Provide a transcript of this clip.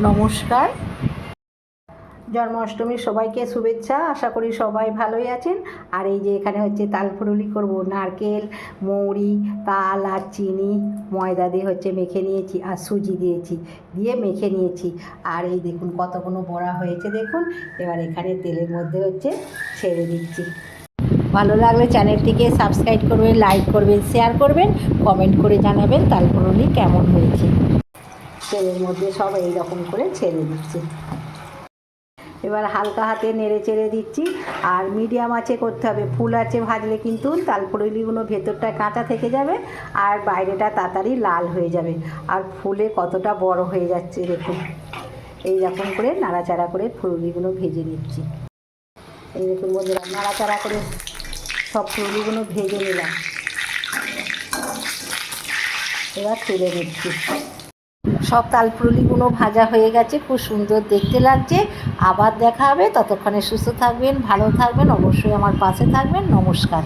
নমস্কার। জন্মাষ্টমীর সবাইকে শুভেচ্ছা। আশা করি সবাই ভালোই আছেন। আর এই যে এখানে হচ্ছে তাল ফুরুলি করব। নারকেল, মৌরি, তাল আর চিনি ময়দা দিয়ে হচ্ছে মেখে নিয়েছি, আর সুজি দিয়েছি, দিয়ে মেখে নিয়েছি। আর এই দেখুন কতগুলো বড়া হয়েছে দেখুন। এবার এখানে তেলের মধ্যে হচ্ছে ছেড়ে দিচ্ছি। ভালো লাগলে চ্যানেলটিকে সাবস্ক্রাইব করবেন, লাইক করবেন, শেয়ার করবেন, কমেন্ট করে জানাবেন তাল ফুরুলি কেমন হয়েছে। তেলের মধ্যে সব এইরকম করে ছেড়ে দিচ্ছি। এবার হালকা হাতে নেড়ে চেড়ে দিচ্ছি। আর মিডিয়াম আঁচে করতে হবে। ফুল আঁচে ভাজলে কিন্তু তালপুরুলিগুলো ভেতরটা কাঁচা থেকে যাবে আর বাইরেটা তাড়াতাড়ি লাল হয়ে যাবে। আর ফুলে কতটা বড় হয়ে যাচ্ছে দেখুন। এই রকম করে নাড়াচাড়া করে ফুলুরিগুলো ভেজে নিচ্ছি। এই দেখুন বন্ধুরা, নাড়াচাড়া করে সব ফুলুরিগুলো ভেজে নিলাম। এবার তুলে নিচ্ছি। সব তালপুরুলিগুলো ভাজা হয়ে গেছে, খুব সুন্দর দেখতে লাগছে। আবার দেখা হবে। ততক্ষণে সুস্থ থাকবেন, ভালো থাকবেন, অবশ্যই আমার পাশে থাকবেন। নমস্কার।